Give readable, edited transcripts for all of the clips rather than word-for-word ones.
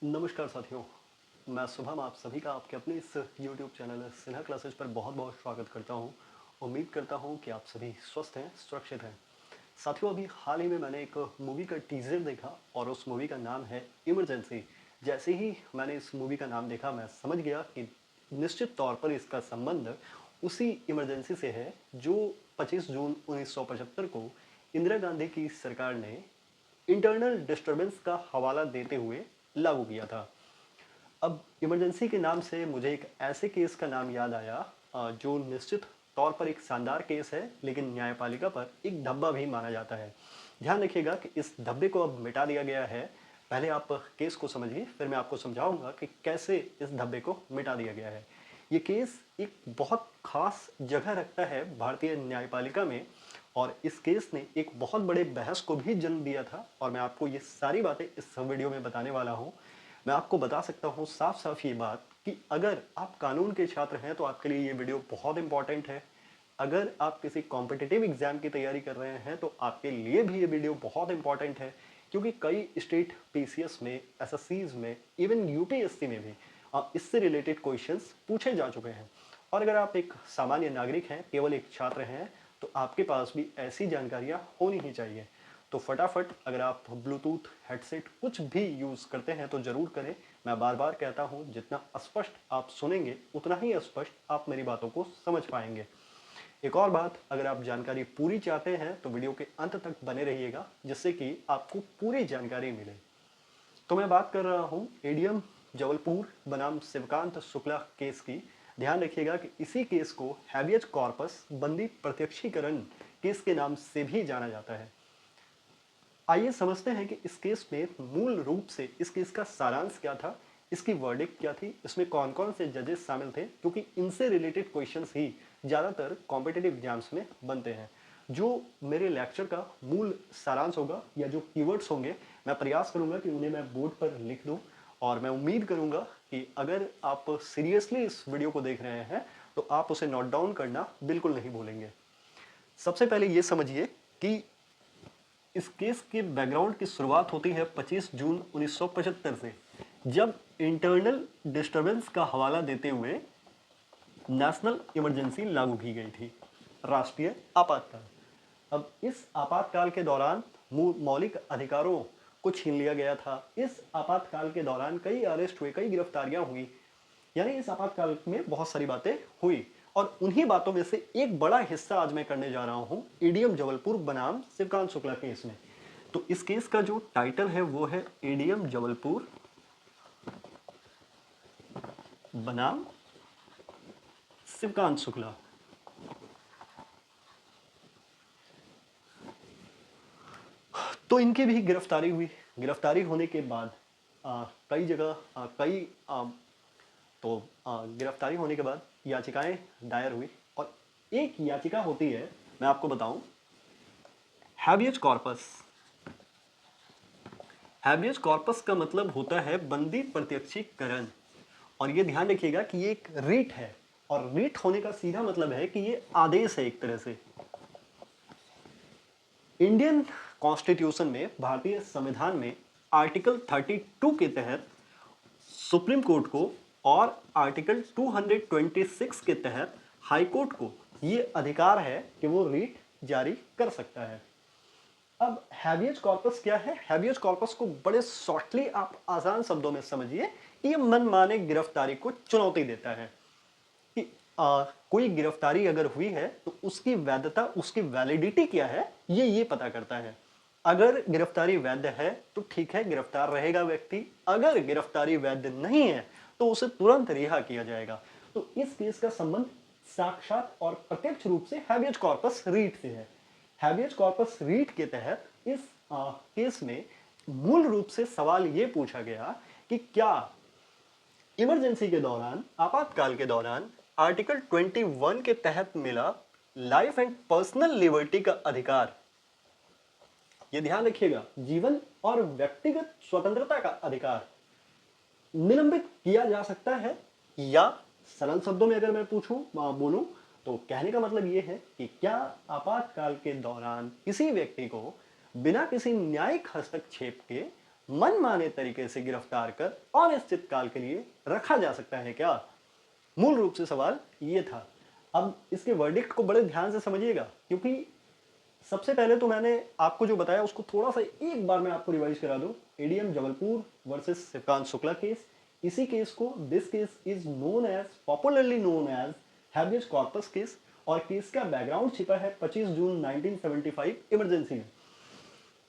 नमस्कार साथियों, मैं शुभम आप सभी का आपके अपने इस YouTube चैनल सिन्हा क्लासेज पर बहुत बहुत स्वागत करता हूं। उम्मीद करता हूं कि आप सभी स्वस्थ हैं, सुरक्षित हैं। साथियों, अभी हाल ही में मैंने एक मूवी का टीज़र देखा और उस मूवी का नाम है इमरजेंसी। जैसे ही मैंने इस मूवी का नाम देखा, मैं समझ गया कि निश्चित तौर पर इसका संबंध उसी इमरजेंसी से है जो 25 जून 1975 को इंदिरा गांधी की सरकार ने इंटरनल डिस्टरबेंस का हवाला देते हुए लागू किया था। अब इमरजेंसी के नाम से मुझे एक ऐसे केस का नाम याद आया जो निश्चित तौर पर एक शानदार केस है, लेकिन न्यायपालिका पर एक धब्बा भी माना जाता है। ध्यान रखिएगा कि इस धब्बे को अब मिटा दिया गया है। पहले आप केस को समझिए, फिर मैं आपको समझाऊंगा कि कैसे इस धब्बे को मिटा दिया गया है। ये केस एक बहुत खास जगह रखता है भारतीय न्यायपालिका में, और इस केस ने एक बहुत बड़े बहस को भी जन्म दिया था, और मैं आपको ये सारी बातें इस वीडियो में बताने वाला हूँ। मैं आपको बता सकता हूँ साफ साफ ये बात कि अगर आप कानून के छात्र हैं तो आपके लिए ये वीडियो बहुत इंपॉर्टेंट है। अगर आप किसी कॉम्पिटिटिव एग्जाम की तैयारी कर रहे हैं तो आपके लिए भी ये वीडियो बहुत इंपॉर्टेंट है, क्योंकि कई स्टेट पीसीएस में, एसएससीज में, इवन यूपीएससी में भी इससे रिलेटेड क्वेश्चंस पूछे जा चुके हैं। और अगर आप एक सामान्य नागरिक हैं, केवल एक छात्र हैं, तो आपके पास भी ऐसी जानकारियां होनी ही चाहिए। तो फटाफट, अगर आप ब्लूटूथ हेडसेट कुछ भी यूज़ करते हैं तो ज़रूर करें। मैं बार बार कहता हूं, जितना स्पष्ट आप सुनेंगे उतना ही स्पष्ट आप मेरी बातों को समझ पाएंगे। एक और बात, अगर आप जानकारी पूरी चाहते हैं तो वीडियो के अंत तक बने रहिएगा, जिससे कि आपको पूरी जानकारी मिले। तो मैं बात कर रहा हूं एडीएम जबलपुर बनाम शिवकांत शुक्ला केस की। ध्यान रखिएगा कि इसी केस को हैबियस कॉर्पस बंदी प्रत्यक्षीकरण केस के नाम से भी जाना जाता है। आइए समझते हैं कि इस केस में मूल रूप से इस केस का सारांश क्या था, इसकी वर्डिक्ट क्या थी, इसमें कौन कौन से जजेस शामिल थे, क्योंकि इनसे रिलेटेड क्वेश्चंस ही ज़्यादातर कॉम्पिटिटिव एग्जाम्स में बनते हैं। जो मेरे लेक्चर का मूल सारांश होगा या जो कीवर्ड्स होंगे, मैं प्रयास करूंगा कि उन्हें मैं बोर्ड पर लिख दूं, और मैं उम्मीद करूंगा कि अगर आप सीरियसली इस वीडियो को देख रहे हैं तो आप उसे नोट डाउन करना बिल्कुल नहीं भूलेंगे। सबसे पहले ये समझिए कि इस केस के बैकग्राउंड की शुरुआत होती है 25 जून 1975 से, जब इंटरनल डिस्टरबेंस का हवाला देते हुए नेशनल इमरजेंसी लागू की गई थी, राष्ट्रीय आपातकाल। अब इस आपातकाल के दौरान मौलिक अधिकारों को छीन लिया गया था। इस आपातकाल के दौरान कई अरेस्ट हुए, कई गिरफ्तारियां हुई, यानी इस आपातकाल में बहुत सारी बातें हुई। और उन्हीं बातों में से एक बड़ा हिस्सा आज मैं करने जा रहा हूं एडीएम जबलपुर बनाम शिवकांत शुक्ला केस में। तो इस केस का जो टाइटल है वो है एडीएम जबलपुर बनाम शिवकांत शुक्ला। तो इनकी भी गिरफ्तारी हुई। गिरफ्तारी होने के बाद कई जगह तो गिरफ्तारी होने के बाद याचिकाएं दायर हुई, और एक याचिका होती है, मैं आपको बताऊं, हैबियस कॉर्पस। हैबियस कॉर्पस का मतलब होता है बंदी प्रत्यक्षीकरण, और ये ध्यान रखिएगा कि ये एक रीट है, और रीट होने का सीधा मतलब है कि ये आदेश है एक तरह से। इंडियन कॉन्स्टिट्यूशन में, भारतीय संविधान में आर्टिकल 32 के तहत सुप्रीम कोर्ट को और आर्टिकल 226 के तहत हाई कोर्ट को ये अधिकार है कि वो रीट जारी कर सकता है। अब हैबियस कॉर्पस क्या है? हैबियस कॉर्पस को बड़े शॉर्टली आप आसान शब्दों में समझिए, ये मनमाने गिरफ्तारी को चुनौती देता है कि कोई गिरफ्तारी अगर हुई है तो उसकी वैधता, उसकी वैलिडिटी क्या है, ये पता करता है। अगर गिरफ्तारी वैध है तो ठीक है, गिरफ्तार रहेगा व्यक्ति। अगर गिरफ्तारी वैध नहीं है तो उसे तुरंत रिहा किया जाएगा। तो इस केस का संबंध साक्षात और प्रत्यक्ष रूप से हैबियस कॉर्पस रीट से है। हैबियस कॉर्पस रीट के तहत इस केस में मूल रूप से सवाल यह पूछा गया कि क्या इमरजेंसी के दौरान, आपातकाल के दौरान आर्टिकल 21 के तहत मिला लाइफ एंड पर्सनल लिबर्टी का अधिकार, यह ध्यान रखिएगा, जीवन और व्यक्तिगत स्वतंत्रता का अधिकार निलंबित किया जा सकता है? या सरल शब्दों में अगर मैं बोलूं तो कहने का मतलब यह है कि क्या आपातकाल के दौरान किसी व्यक्ति को बिना किसी न्यायिक हस्तक्षेप के मनमाने तरीके से गिरफ्तार कर अनिश्चित काल के लिए रखा जा सकता है क्या? मूल रूप से सवाल ये था। अब इसके वर्डिक्ट को बड़े ध्यान से समझिएगा, क्योंकि सबसे पहले तो मैंने आपको जो बताया उसको थोड़ा सा एक बार मैं आपको रिवाइज करा दूं। ADM Jabalpur versus Shivkant Shukla case, इसी केस को this case is known as popularly known as habeas corpus case, और केस का बैकग्राउंड छिपा है 25 जून 1975 इमरजेंसी में।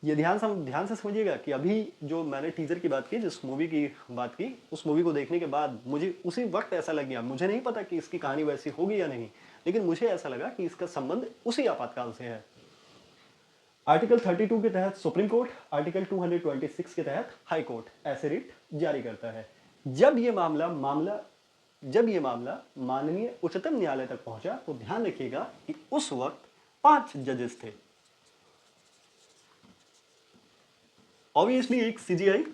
ये ध्यान से समझिएगा कि अभी जो मैंने टीजर की बात की, जिस मूवी की बात की, उस मूवी को देखने के बाद मुझे उसी वक्त ऐसा लग गया, मुझे नहीं पता कि इसकी कहानी वैसी होगी या नहीं, लेकिन मुझे ऐसा लगा कि इसका संबंध उसी आपातकाल से है। आर्टिकल 32 के तहत सुप्रीम कोर्ट, आर्टिकल 226 के तहत हाई कोर्ट ऐसे रिट जारी करता है। जब ये मामला माननीय उच्चतम न्यायालय तक पहुंचा तो ध्यान रखिएगा कि उस वक्त 5 जजेस थे। ऑब्वियसली एक सीजीआई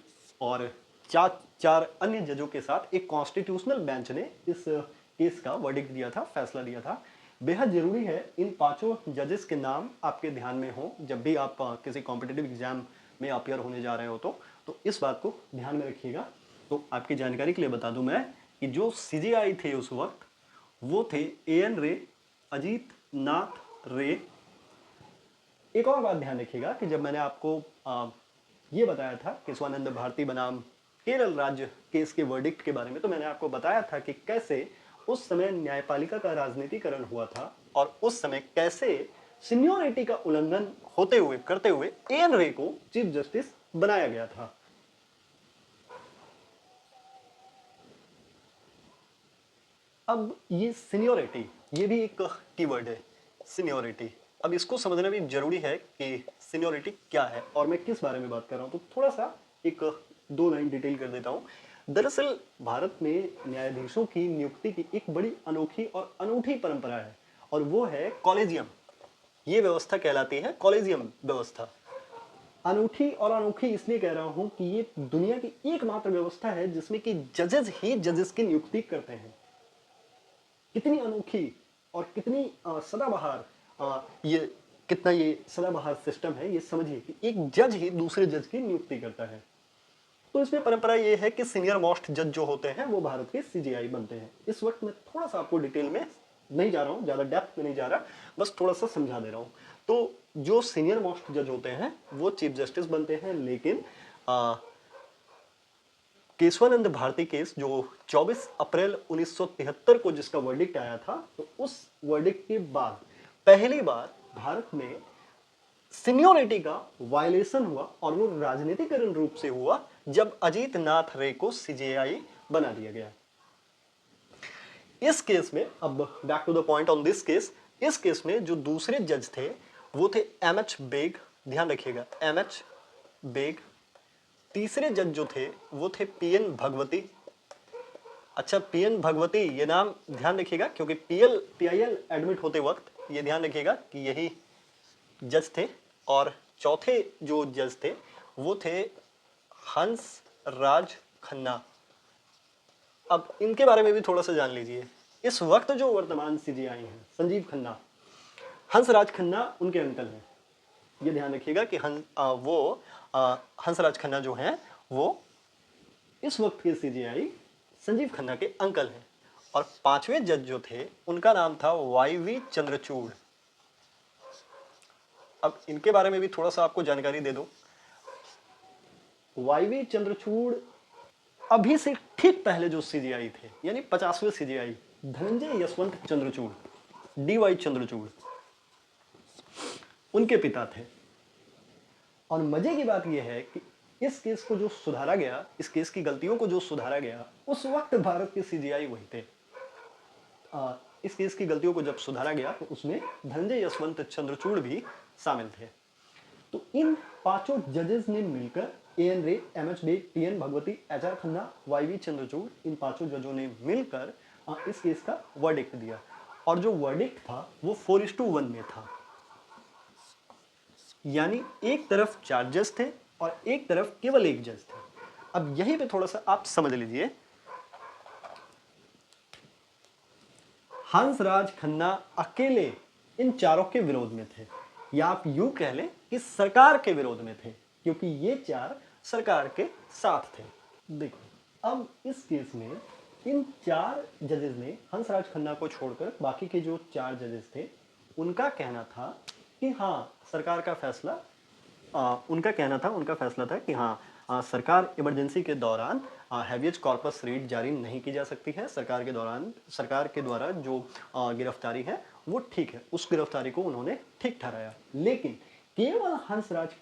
और चार अन्य जजों के साथ एक कॉन्स्टिट्यूशनल बेंच ने इस केस का वर्डिक्ट दिया था, फैसला दिया था। बेहद जरूरी है इन 5 जजेस के नाम आपके ध्यान में हो जब भी आप किसी कॉम्पिटिटिव एग्जाम में अपियर होने जा रहे हो तो इस बात को ध्यान में रखिएगा। तो आपकी जानकारी के लिए बता दूं मैं कि जो सीजीआई थे उस वक्त वो थे एएन रे, अजीत नाथ रे। एक और बात ध्यान रखिएगा कि जब मैंने आपको ये बताया था केशवानंद भारती बनाम केरल राज्य केस के वर्डिक्ट के बारे में, तो मैंने आपको बताया था कि कैसे उस समय न्यायपालिका का राजनीतिकरण हुआ था और उस समय कैसे सीनियोरिटी का उल्लंघन करते हुए एएन रे को चीफ जस्टिस बनाया गया था। अब ये सीनियोरिटी, ये भी एक कीवर्ड है, सीनियोरिटी। अब इसको समझना भी जरूरी है कि सीनियोरिटी क्या है और मैं किस बारे में बात कर रहा हूं, तो थोड़ा सा एक 2 लाइन डिटेल कर देता हूं। दरअसल भारत में न्यायाधीशों की नियुक्ति की एक बड़ी अनोखी और अनूठी परंपरा है और वो है कॉलेजियम। ये व्यवस्था कहलाती है कॉलेजियम व्यवस्था। अनूठी और अनोखी इसलिए कह रहा हूं कि ये दुनिया की एकमात्र व्यवस्था है जिसमें कि जजेस ही जजेस की नियुक्ति करते हैं। कितनी अनोखी और कितनी सदाबहार ये सदाबहार सिस्टम है, ये समझिए कि एक जज ही दूसरे जज की नियुक्ति करता है। तो इसमें परंपरा ये है कि सीनियर मोस्ट जज जो होते हैं वो भारत के सीजीआई बनते हैं। इस वक्त मैं थोड़ा सा आपको डिटेल में नहीं जा रहा हूँ, ज्यादा डेप्थ में नहीं जा रहा, बस थोड़ा सा समझा दे रहा हूँ। तो जो सीनियर मोस्ट जज होते हैं वो चीफ जस्टिस बनते हैं, लेकिन केशवानंद भारती केस जो 24 अप्रैल 1973 को जिसका वर्डिक्ट आया था, तो उस वर्डिक्ट के बाद पहली बार भारत में सीनियोरिटी का वायलेशन हुआ और वो राजनीतिकरण रूप से हुआ जब अजीत नाथ रे को सीजीआई बना दिया गया। इस केस में, अब back to the point on this case, इस केस में जो दूसरे जज थे वो थे एमएच बेग, ध्यान रखिएगा एमएच बेग। तीसरे जज जो थे वो थे पीएन भगवती। अच्छा, पीएन भगवती ये नाम ध्यान रखिएगा क्योंकि पीआईएल एडमिट होते वक्त ये ध्यान रखिएगा कि यही जज थे। और चौथे जो जज थे वो थे हंस राज खन्ना। अब इनके बारे में भी थोड़ा सा जान लीजिए। इस वक्त जो वर्तमान सीजीआई हैं संजीव खन्ना, हंसराज खन्ना उनके अंकल हैं। ये ध्यान रखिएगा कि हंसराज खन्ना जो हैं वो इस वक्त के सीजीआई संजीव खन्ना के अंकल हैं। और 5वें जज जो थे उनका नाम था वाईवी चंद्रचूड़। अब इनके बारे में भी थोड़ा सा आपको जानकारी दे दूं। वाईवी चंद्रचूड़ अभी से ठीक पहले जो सीजीआई थे, यानी 50वें सीजीआई धनंजय यशवंत चंद्रचूड़, डीवाई चंद्रचूड़, उनके पिता थे। और मजे की बात यह है कि इस केस को जो सुधारा गया, इस केस की गलतियों को जो सुधारा गया, उस वक्त भारत के सीजीआई वही थे। इस केस की गलतियों को जब सुधारा गया तो उसमें धनंजय यशवंत चंद्रचूड़ भी शामिल थे। तो इन 5 जजेस ने मिलकर A N Ray, M H Beg, P N Bhagwati, H R Khanna, Y V Chandrachud, इन 5 जजों ने मिलकर इस केस का वर्डिक्ट दिया। और जो वर्डिक्ट था वो 4:1 में था, यानी एक तरफ 4 जज थे और एक तरफ केवल 1 जज थे। अब यहीं पे थोड़ा सा आप समझ लीजिए। हंसराज खन्ना अकेले इन चारों के विरोध में थे, या आप यूं कह लें कि सरकार के विरोध में थे, क्योंकि ये 4 सरकार के साथ थे। देखो अब इस केस में इन 4 जजेस ने हंसराज खन्ना को छोड़कर बाकी के जो 4 जजेस थे उनका कहना था कि हाँ सरकार का फैसला उनका फैसला था कि हाँ सरकार इमरजेंसी के दौरान हैवियस कॉर्पस रेट जारी नहीं की जा सकती है। सरकार के द्वारा जो गिरफ्तारी है वो ठीक है, उस गिरफ्तारी को उन्होंने ठीक ठहराया। लेकिन केवल हंसराज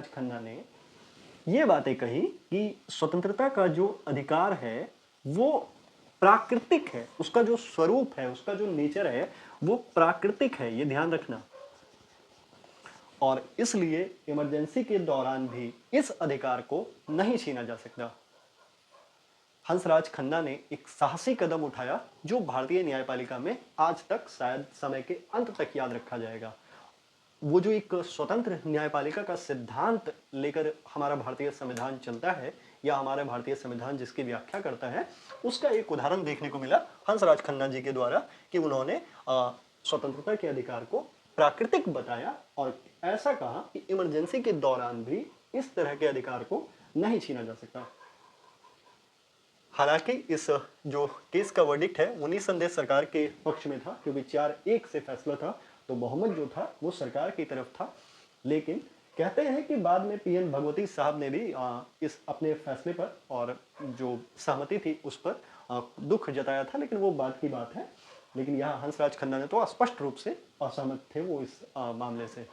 खन्ना ने ये बातें कही कि स्वतंत्रता का जो अधिकार है वो प्राकृतिक है, उसका जो स्वरूप है, उसका जो नेचर है वो प्राकृतिक है, ये ध्यान रखना। और इसलिए इमरजेंसी के दौरान भी इस अधिकार को नहीं छीना जा सकता। हंसराज खन्ना ने एक साहसी कदम उठाया जो भारतीय न्यायपालिका में आज तक शायद समय के अंत तक याद रखा जाएगा। वो जो एक स्वतंत्र न्यायपालिका का सिद्धांत लेकर हमारा भारतीय संविधान चलता है या हमारा भारतीय संविधान जिसकी व्याख्या करता है, उसका एक उदाहरण देखने को मिला हंसराज खन्ना जी के द्वारा कि उन्होंने स्वतंत्रता के अधिकार को प्राकृतिक बताया और ऐसा कहा कि इमरजेंसी के दौरान भी इस तरह के अधिकार को नहीं छीना जा सकता। हालांकि इस जो केस का वर्डिक्ट है वो निसंदेह सरकार के पक्ष में था, क्योंकि 4-1 से फैसला था, तो बहुमत जो था वो सरकार की तरफ था। लेकिन कहते हैं कि बाद में पीएन भगवती साहब ने भी इस अपने फैसले पर और जो सहमति थी उस पर दुख जताया था, लेकिन वो बात की बात है। लेकिन यहाँ हंसराज खन्ना ने तो स्पष्ट रूप से असहमत थे वो इस मामले से।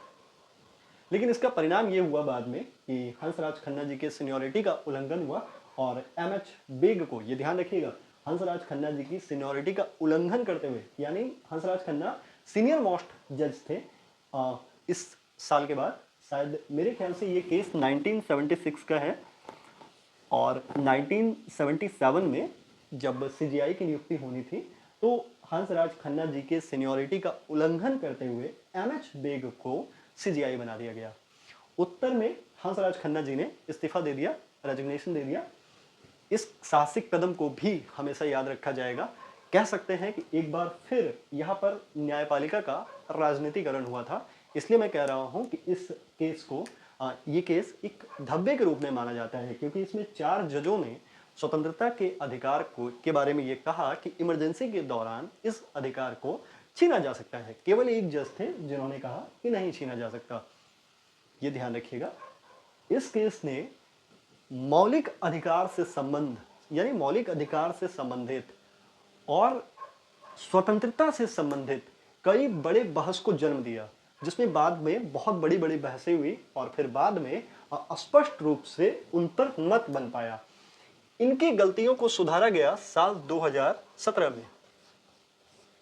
लेकिन इसका परिणाम ये हुआ बाद में कि हंसराज खन्ना जी के सीनियरिटी का उल्लंघन हुआ और एमएच बेग को, ये ध्यान रखिएगा, हंसराज खन्ना जी की सीनियरिटी का उल्लंघन करते हुए, यानी हंसराज खन्ना सीनियर मोस्ट जज थे इस साल के बाद, शायद मेरे ख्याल से ये केस 1976 का है और 1977 में जब सीजीआई की नियुक्ति होनी थी तो हंसराज खन्ना जी के सीनियरिटी का उल्लंघन करते हुए एमएच बेग को सीजीआई बना दिया गया। उत्तर में हंसराज खन्ना जी ने इस्तीफा दे दिया, रेजिग्नेशन दे दिया। इस साहसिक कदम को भी हमेशा याद रखा जाएगा। कह सकते हैं कि एक बार फिर यहाँ पर न्यायपालिका का राजनीतिकरण हुआ था। इसलिए मैं कह रहा हूँ कि इस केस को ये केस एक धब्बे के रूप में माना जाता है, क्योंकि इसमें 4 जजों ने स्वतंत्रता के अधिकार को के बारे में ये कहा कि इमरजेंसी के दौरान इस अधिकार को छीना जा सकता है। केवल एक जज थे जिन्होंने कहा कि नहीं छीना जा सकता। ये ध्यान रखिएगा। इस केस ने मौलिक अधिकार से संबंध, यानी मौलिक अधिकार से संबंधित और स्वतंत्रता से संबंधित कई बड़े बहस को जन्म दिया, जिसमें बाद में बहुत बड़ी बड़ी बहसें हुई और फिर बाद में स्पष्ट रूप से उन पर मत बन पाया। इनकी गलतियों को सुधारा गया साल 2017 में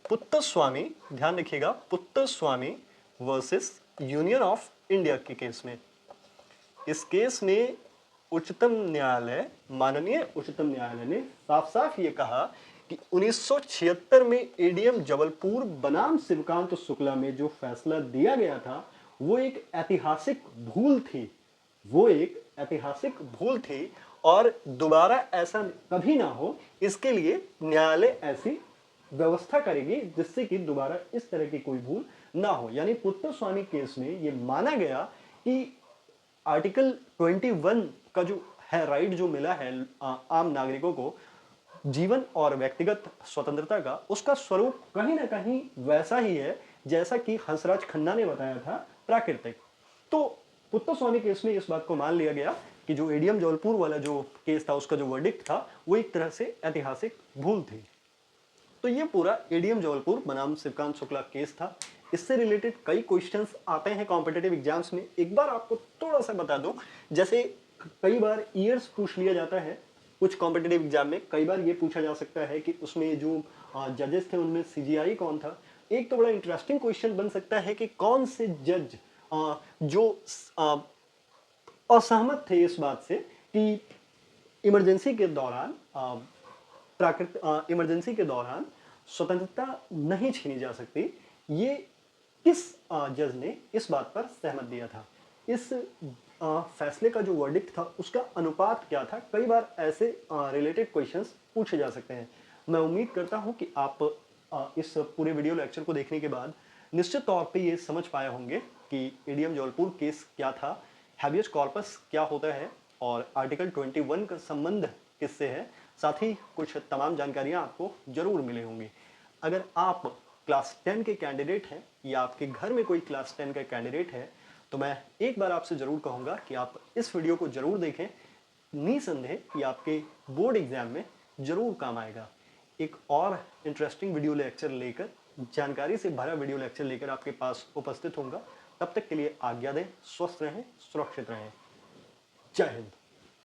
पुत्तस्वामी, ध्यान रखिएगा, पुत्तस्वामी वर्सेस यूनियन ऑफ इंडिया के केस में। इस केस में माननीय उच्चतम न्यायालय ने साफ साफ ये कहा कि 1976 में एडीएम जबलपुर बनाम शिवकांत शुक्ला में जो फैसला दिया गया था वो एक ऐतिहासिक भूल थी और दोबारा ऐसा कभी ना हो, इसके लिए न्यायालय ऐसी व्यवस्था करेगी जिससे कि दोबारा इस तरह की कोई भूल ना हो। यानी पुत्तस्वामी केस में ये माना गया कि आर्टिकल 21 का जो है राइट जो मिला है आम नागरिकों को जीवन और व्यक्तिगत स्वतंत्रता का, उसका स्वरूप कहीं ना कहीं वैसा ही है जैसा कि हंसराज खन्ना ने बताया था, प्राकृतिक। तो पुत्तस्वामी केस में इस बात को मान लिया गया कि जो एडीएम जबलपुर वाला जो केस था उसका जो वर्डिक्ट था वो एक तरह से ऐतिहासिक भूल थी। तो ये पूरा एडीएम जबलपुर बनाम शिवकांत शुक्ला केस था। इससे रिलेटेड कई क्वेश्चंस आते हैं कॉम्पिटिटिव एग्जाम्स में। एक बार आपको थोड़ा सा बता दूं, जैसे कई बार ईयर्स पूछ लिया जाता है कुछ कॉम्पिटिटिव एग्जाम में, कई बार ये पूछा जा सकता है कि उसमें जो जजेस थे उनमें सीजीआई कौन था। एक तो बड़ा इंटरेस्टिंग क्वेश्चन बन सकता है कि कौन से जज जो असहमत थे इस बात से कि इमरजेंसी के दौरान स्वतंत्रता नहीं छीनी जा सकती, ये किस जज ने इस बात पर सहमत दिया था। इस फैसले का जो वर्डिक्ट था उसका अनुपात क्या था। कई बार ऐसे रिलेटेड क्वेश्चंस पूछे जा सकते हैं। मैं उम्मीद करता हूं कि आप इस पूरे वीडियो लेक्चर को देखने के बाद निश्चित तौर पे ये समझ पाए होंगे कि एडीएम जबलपुर केस क्या था, हैबियस कॉर्पस क्या होता है और आर्टिकल 21 का संबंध किससे है, साथ ही कुछ तमाम जानकारियाँ आपको ज़रूर मिली होंगी। अगर आप क्लास 10 के कैंडिडेट हैं या आपके घर में कोई क्लास 10 का कैंडिडेट है, तो मैं एक बार आपसे ज़रूर कहूँगा कि आप इस वीडियो को ज़रूर देखें। निसंदेह ये आपके बोर्ड एग्ज़ाम में ज़रूर काम आएगा। एक और इंटरेस्टिंग वीडियो लेक्चर लेकर, जानकारी से भरा वीडियो लेक्चर लेकर आपके पास उपस्थित होऊंगा। तब तक के लिए आज्ञा दें, स्वस्थ रहें, सुरक्षित रहें। जय हिंद।